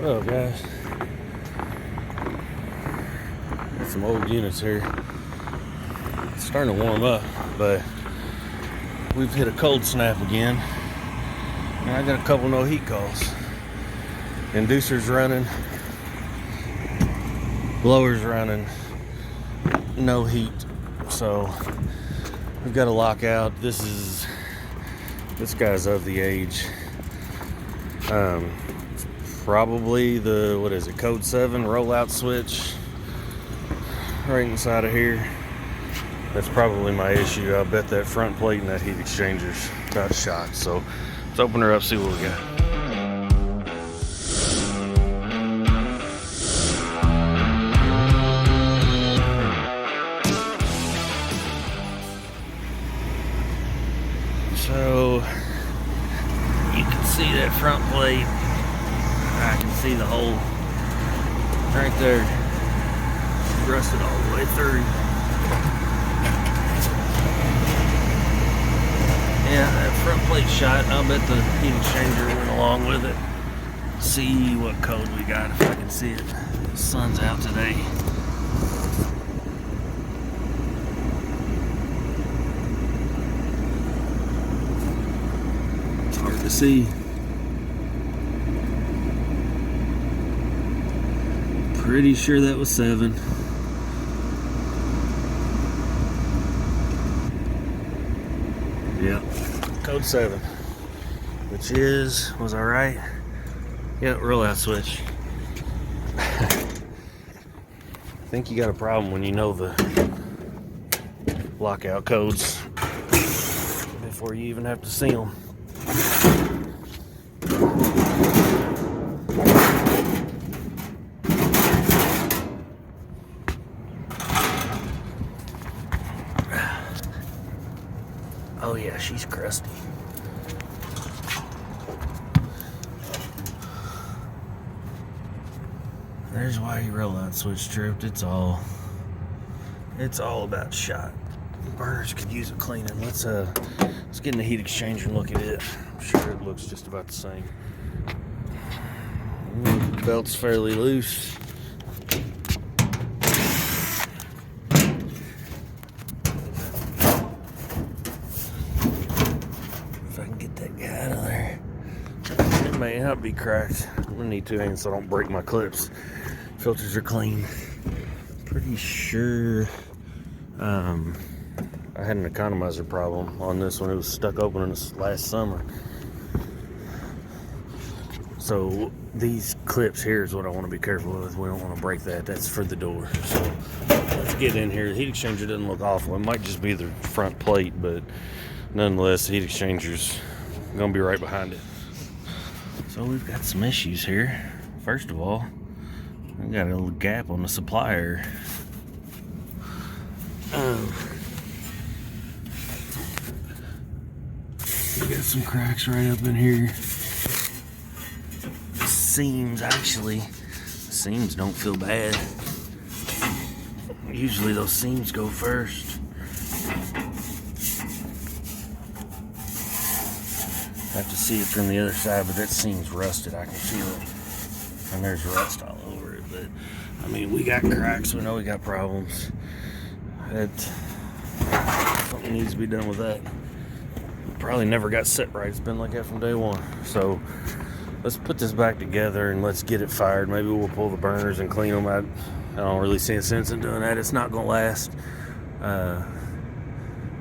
What up, guys? Got some old units here. It's starting to warm up, but we've hit a cold snap again. And I got a couple no heat calls. Inducers running, blowers running, no heat. So we've got a lockout. This guy's of the age. Probably the, what is it, code 7 rollout switch right inside of here. That's probably my issue. I bet that front plate and that heat exchanger's about shot. So let's open her up, see what we got. So you can see that front plate. I can see the hole right there, rusted all the way through. Yeah, that front plate shot. I'll bet the heat exchanger went along with it. See what code we got if I can see it. The sun's out today. It's hard to see. Pretty sure that was 7. Yep, code 7, which was I right? Yep, rollout switch. I think you got a problem when you know the lockout codes before you even have to see them. Oh yeah, she's crusty. There's why you rollout switch tripped. It's all about shot. Burners could use a cleaning. Let's get in the heat exchanger and look at it. I'm sure it looks just about the same. Belt's fairly loose. May not be cracked. I'm gonna need 2 hands so I don't break my clips. Filters are clean. Pretty sure I had an economizer problem on this one. It was stuck open in this last summer. So these clips here is what I want to be careful with. We don't want to break that. That's for the door. So let's get in here. The heat exchanger doesn't look awful. It might just be the front plate, but nonetheless, the heat exchanger's gonna be right behind it. So we've got some issues here. First of all, we got a little gap on the supplier. We got some cracks right up in here. Seams, actually, the seams don't feel bad. Usually those seams go first. Have to see it from the other side, but that seam's rusted. I can feel it, and there's rust all over it. But I mean, we got cracks. We know we got problems. Something needs to be done with that. Probably never got set right. It's been like that from day one. So let's put this back together and let's get it fired. Maybe we'll pull the burners and clean them out. I don't really see a sense in doing that. It's not gonna last.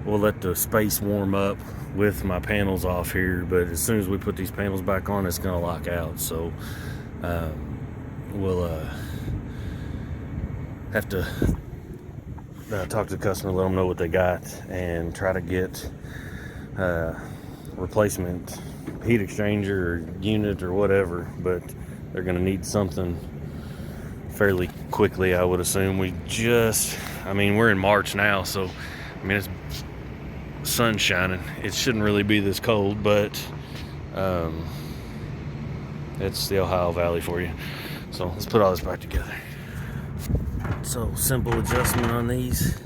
We'll let the space warm up with my panels off here, but as soon as we put these panels back on, it's gonna lock out. So we'll have to talk to the customer, let them know what they got, and try to get replacement heat exchanger or unit or whatever. But they're gonna need something fairly quickly, I would assume. We're in March now, so I mean, it's sun shining. It shouldn't really be this cold, but it's the Ohio Valley for you. So let's put all this back together. So simple adjustment on these.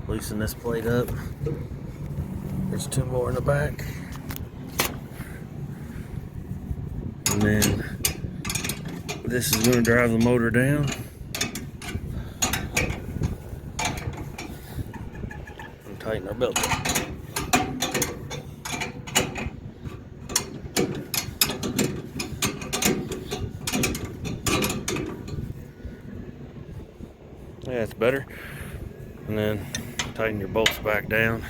Loosen this plate up. There's 2 more in the back. And then This is going to drive the motor down. And tighten our belt. Yeah, it's better. And then tighten your bolts back down,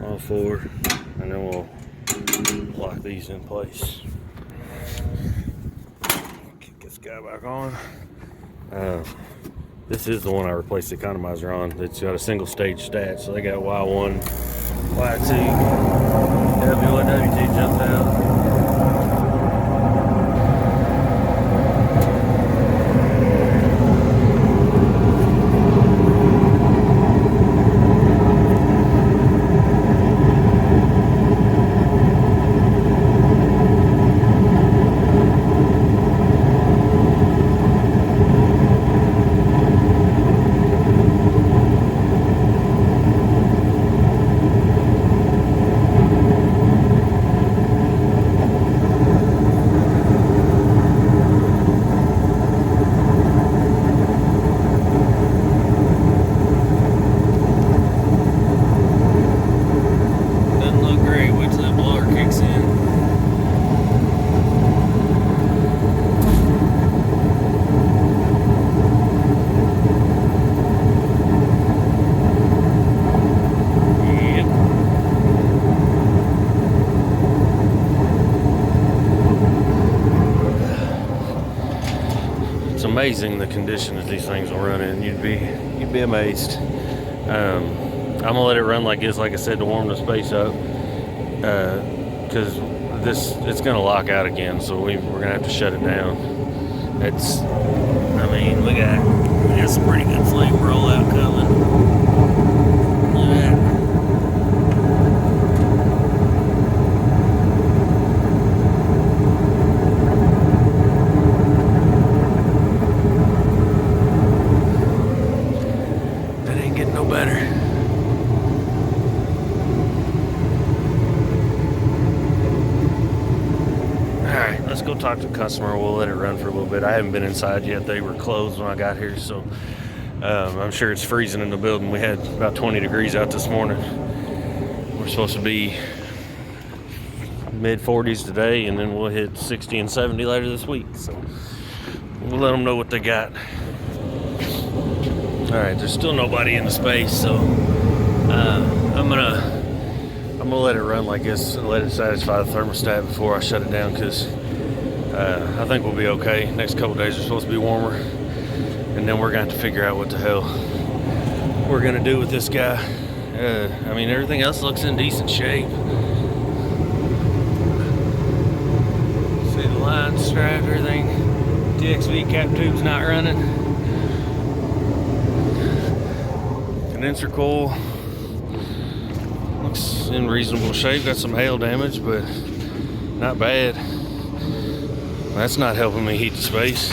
all four, and then we'll lock these in place. Kick this guy back on. This is the one I replaced the economizer on. It's got a single stage stat, so they got Y1, Y2, W1, W2 jumped out. Amazing the condition that these things will run in. You'd be amazed. I'm gonna let it run like this, like I said, to warm the space up, because it's gonna lock out again, so we're gonna have to shut it down. We got some pretty good flame rollout coming. Look at that. Talk to the customer. We'll let it run for a little bit. I haven't been inside yet. They were closed when I got here, so I'm sure it's freezing in the building. We had about 20 degrees out this morning. We're supposed to be mid 40s today, and then we'll hit 60 and 70 later this week, so we'll let them know what they got. All right, there's still nobody in the space, so I'm gonna let it run like this and let it satisfy the thermostat before I shut it down, because I think we'll be okay. Next couple days are supposed to be warmer, and then we're going to have to figure out what the hell we're going to do with this guy. Everything else looks in decent shape. See the line strap, everything. TXV cap tube's not running. Condenser coil looks in reasonable shape. Got some hail damage, but not bad. That's not helping me heat the space.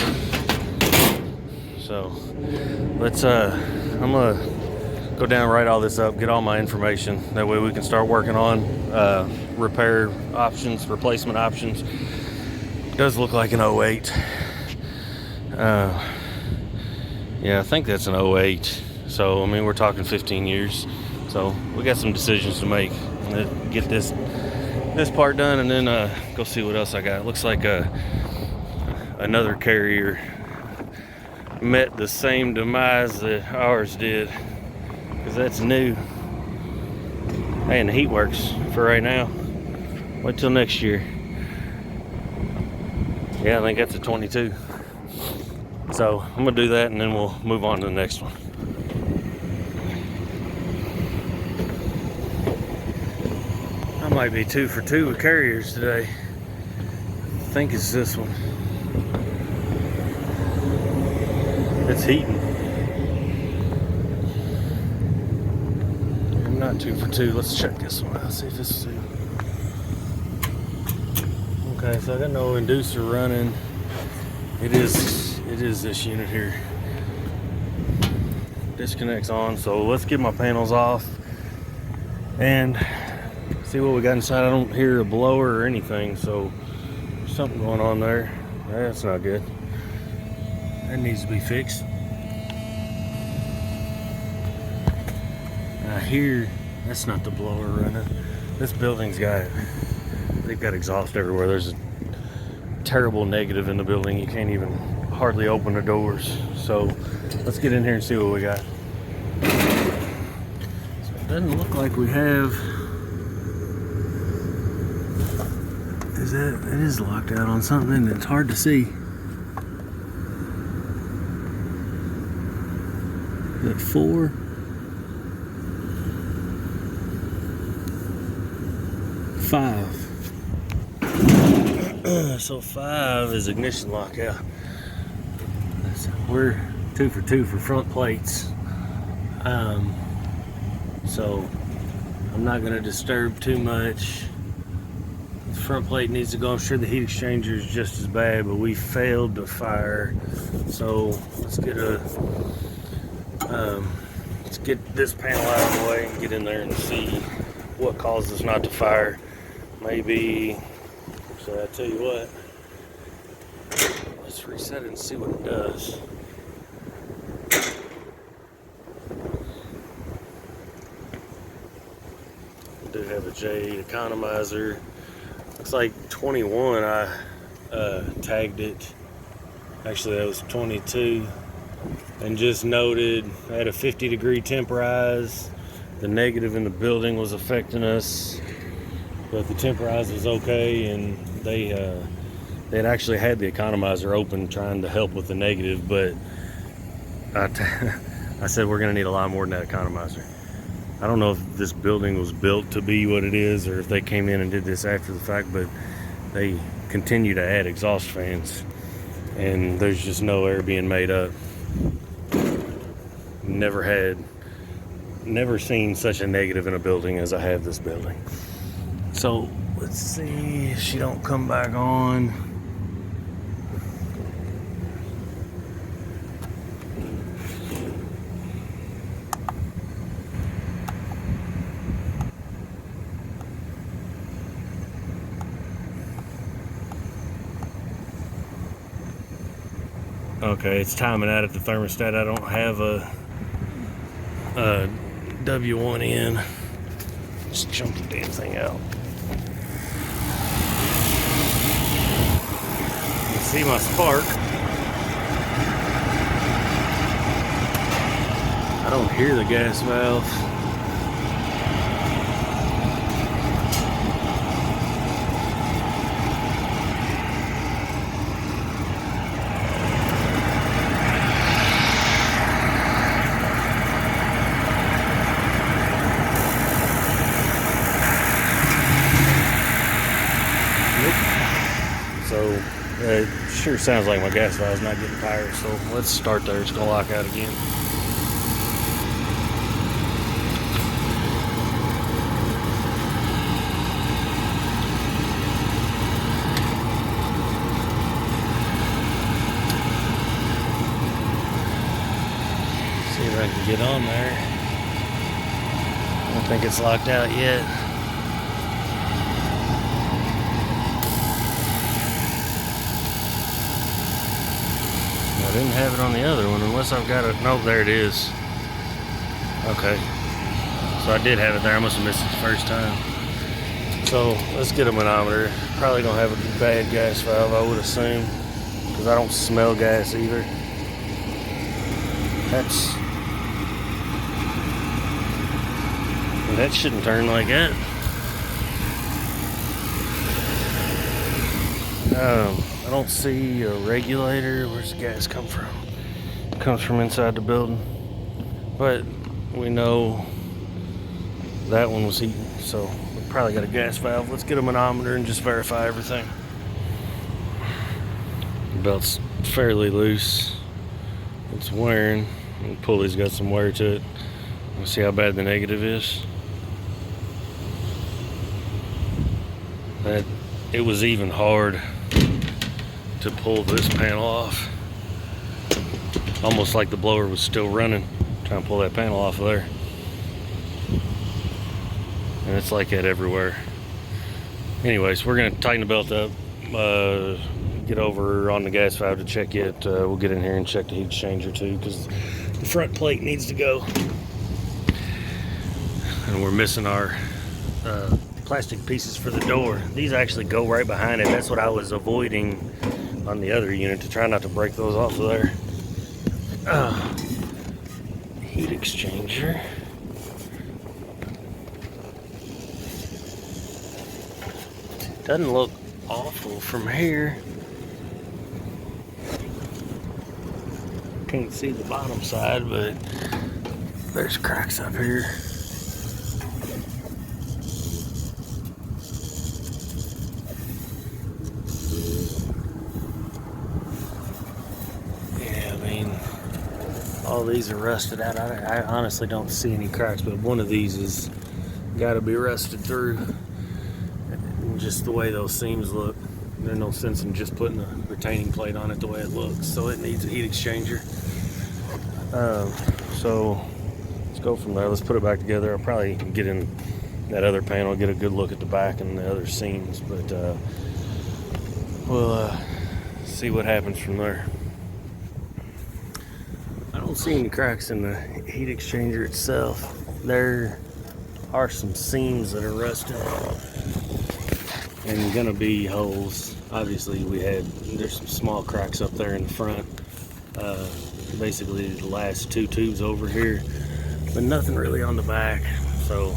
So I'm gonna go down and write all this up, get all my information. That way we can start working on repair options, replacement options. It does look like an 08. Yeah, I think that's an 08. So, we're talking 15 years. So we got some decisions to make. Get this part done, and then go see what else I got. It looks like another carrier met the same demise that ours did, because that's new. Hey, and the heat works for right now. Wait till next year. Yeah, I think that's a 22. So I'm gonna do that, and then we'll move on to the next one. I might be 2 for 2 with carriers today. I think it's this one. It's heating. I'm not 2 for 2. Let's check this one out. See if this is 2. Okay, so I got no inducer running. It is this unit here. Disconnects on. So let's get my panels off and see what we got inside. I don't hear a blower or anything, so there's something going on there. That's not good. That needs to be fixed. I hear that's not the blower running. This building's they've got exhaust everywhere. There's a terrible negative in the building. You can't even hardly open the doors. So let's get in here and see what we got. So it doesn't look like we have. It is locked out on something, and it's hard to see. Is that 4? 5. So 5 is ignition lockout. We're 2 for 2 for front plates. So I'm not going to disturb too much. The front plate needs to go. I'm sure the heat exchanger is just as bad, but we failed to fire. So let's get this panel out of the way and get in there and see what caused us not to fire. Maybe, so I tell you what, let's reset it and see what it does. We do have a J economizer. Looks like 21, I tagged it. Actually, that was 22. And just noted, I had a 50-degree temp rise. The negative in the building was affecting us. But the temp rise was okay, and they had actually had the economizer open trying to help with the negative, but I said we're going to need a lot more than that economizer. I don't know if this building was built to be what it is or if they came in and did this after the fact, but they continue to add exhaust fans, and there's just no air being made up. Never seen such a negative in a building as I have this building. So let's see if she don't come back on. Okay, it's timing out at the thermostat. I don't have a W1 in. Just jump the damn thing out. See my spark. I don't hear the gas valve. So it sure sounds like my gas valve's not getting fired, so let's start there. It's gonna lock out again. See if I can get on there. I don't think it's locked out yet. I didn't have it on the other one unless I've got it. Nope, there it is. Okay. So I did have it there. I must have missed it the first time. So let's get a manometer. Probably don't have a bad gas valve, I would assume, because I don't smell gas either. That shouldn't turn like that. I don't see a regulator. Where's the gas come from? It comes from inside the building. But we know that one was heating, so we probably got a gas valve. Let's get a manometer and just verify everything. The belt's fairly loose. It's wearing. The pulley's got some wear to it. Let's see how bad the negative is. It was even hard to pull this panel off. Almost like the blower was still running, trying to pull that panel off of there. And it's like that everywhere. Anyways, we're gonna tighten the belt up, get get over on the gas valve to check it. We'll get in here and check the heat exchanger too, because the front plate needs to go. And we're missing our plastic pieces for the door. These actually go right behind it. That's what I was avoiding on the other unit, to try not to break those off of there. Heat exchanger. Doesn't look awful from here. Can't see the bottom side, but there's cracks up here. Yeah, I mean, all these are rusted out. I honestly don't see any cracks, but one of these has got to be rusted through. Just the way those seams look, there's no sense in just putting a retaining plate on it the way it looks. So it needs a heat exchanger. So let's go from there. Let's put it back together. I'll probably get in that other panel, get a good look at the back and the other seams, but we'll see what happens from there. I don't see any cracks in the heat exchanger itself. There are some seams that are rusted and gonna be holes. Obviously there's some small cracks up there in the front, basically the last two tubes over here, but nothing really on the back. So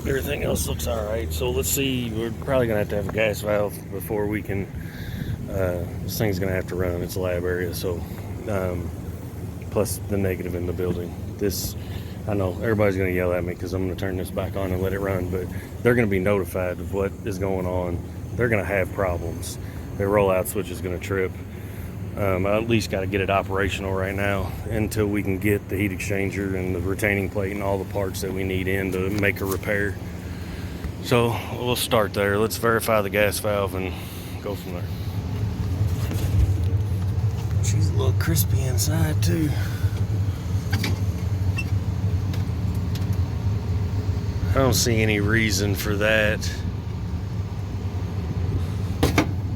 everything else looks all right. So let's see, we're probably gonna have to have a gas valve before we can, this thing's gonna have to run. It's a lab area, so plus the negative in the building. I know everybody's going to yell at me because I'm going to turn this back on and let it run, but they're going to be notified of what is going on. They're going to have problems. Their rollout switch is going to trip. I at least got to get it operational right now until we can get the heat exchanger and the retaining plate and all the parts that we need in to make a repair. So we'll start there. Let's verify the gas valve and go from there. She's a little crispy inside too. I don't see any reason for that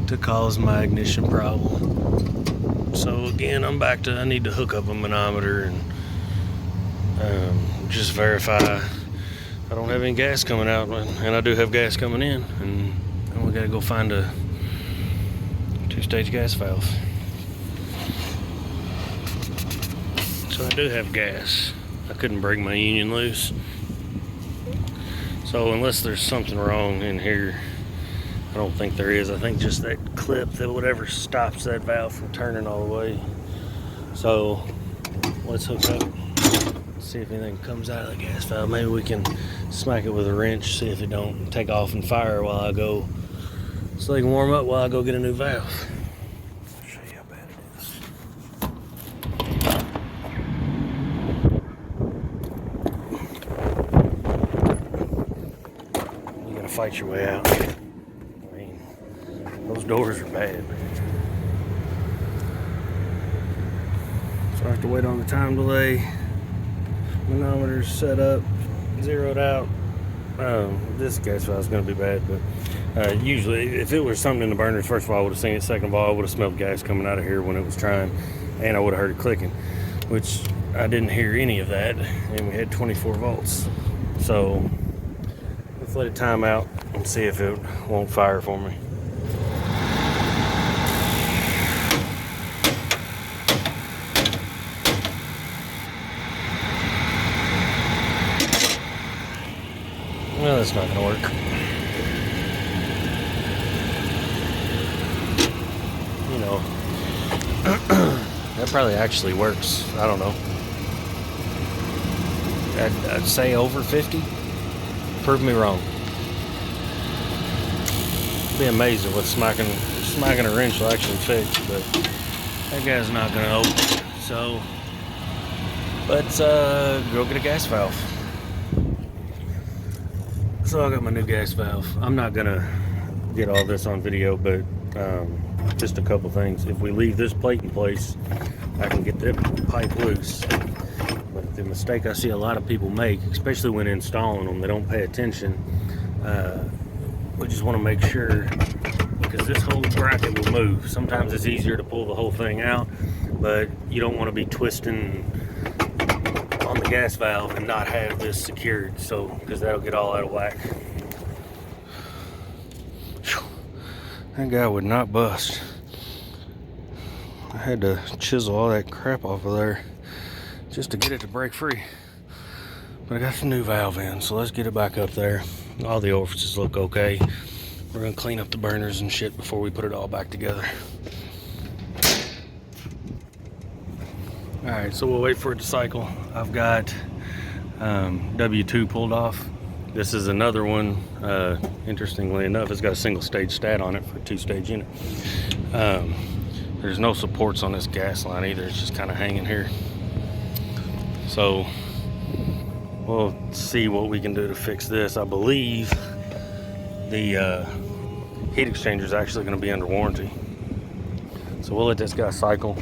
to cause my ignition problem. So again, I need to hook up a manometer and just verify I don't have any gas coming out, and I do have gas coming in, and we gotta go find a two-stage gas valve. So I do have gas. I couldn't break my union loose. So unless there's something wrong in here, I don't think there is. I think just that clip, that whatever stops that valve from turning all the way. So let's hook up, see if anything comes out of the gas valve. Maybe we can smack it with a wrench, see if it don't take off and fire while I go, so they can warm up while I go get a new valve. I'll show you how bad it is. Fight your way out. I mean, those doors are bad. So I have to wait on the time delay. Manometer's set up, zeroed out. This gas valve is going to be bad, but usually if it was something in the burners, first of all I would have seen it, second of all I would have smelled gas coming out of here when it was trying, and I would have heard it clicking, which I didn't hear any of that, and we had 24 volts. So let's let it time out and see if it won't fire for me. Well, that's not gonna work. You know, that probably actually works. I don't know. I'd say over 50. Prove me wrong. Be amazed at what smacking a wrench will actually fix, but that guy's not gonna open. So let's go get a gas valve. So I got my new gas valve. I'm not gonna get all this on video, but just a couple things. If we leave this plate in place, I can get the pipe loose. But the mistake I see a lot of people make, especially when installing them, they don't pay attention. We just want to make sure, because this whole bracket will move. Sometimes it's easier to pull the whole thing out, but you don't want to be twisting on the gas valve and not have this secured, so because that'll get all out of whack. That guy would not bust. I had to chisel all that crap off of there just to get it to break free. But I got the new valve in, so let's get it back up there. All the orifices look okay. We're gonna clean up the burners and shit before we put it all back together. All right, so we'll wait for it to cycle. I've got W2 pulled off. This is another one, interestingly enough, it's got a single stage stat on it for a 2-stage unit. There's no supports on this gas line either, it's just kind of hanging here. So we'll see what we can do to fix this. I believe the heat exchanger is actually going to be under warranty. So we'll let this guy cycle,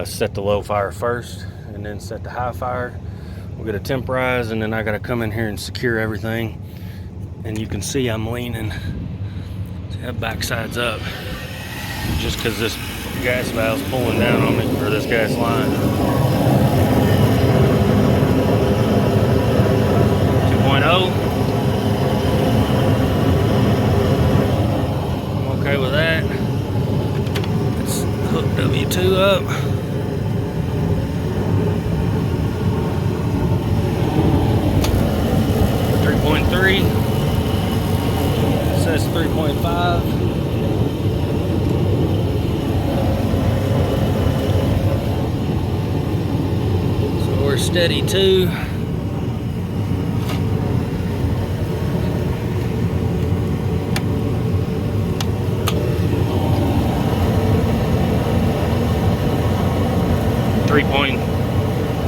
set the low fire first, and then set the high fire. We'll get a temporize, and then I got to come in here and secure everything. And you can see I'm leaning. That backside's up, just because this gas valve's pulling down on me, or this gas line. 2.0. I'm okay with that. Let's hook W2 up. It says 3.5. So we're steady 2.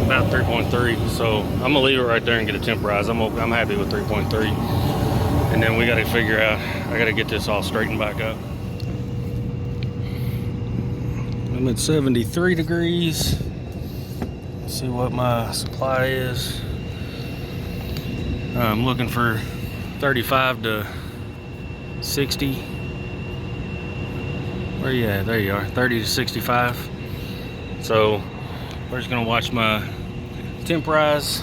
About 3.3. So I'm gonna leave it right there and get a temporize. I'm happy with 3.3. And then we got to figure out, I got to get this all straightened back up. I'm at 73 degrees. Let's see what my supply is. I'm looking for 35 to 60. Where you at? There you are, 30 to 65. So we're just gonna watch my temporize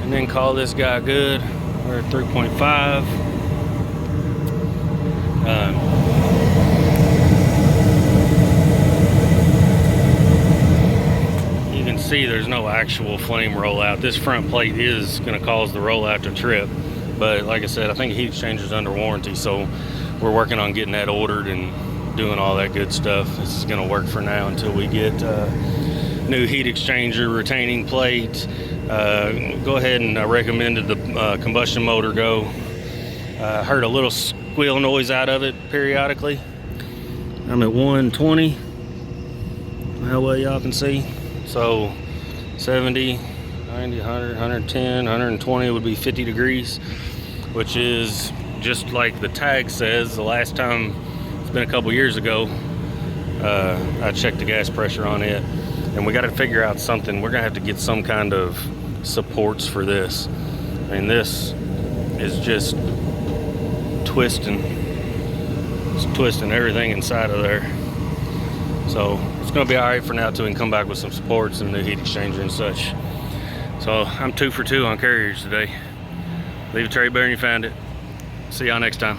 and then call this guy good. We're at 3.5. You can see there's no actual flame rollout. This front plate is going to cause the rollout to trip, but like I said, I think the heat exchanger is under warranty, so we're working on getting that ordered and doing all that good stuff. This is going to work for now until we get new heat exchanger, retaining plate. Go ahead, and I recommended the combustion motor go. Heard a little squeal noise out of it periodically. I'm at 120, how well y'all can see. So 70, 90, 100, 110, 120 would be 50 degrees, which is just like the tag says. The last time, it's been a couple years ago, I checked the gas pressure on it, and we got to figure out something. We're gonna have to get some kind of supports for this. I mean, this is just twisting. It's twisting everything inside of there. So it's gonna be all right for now till we can come back with some supports and the heat exchanger and such. So I'm 2 for 2 on carriers today. Leave a trade bearing you found it. See y'all next time.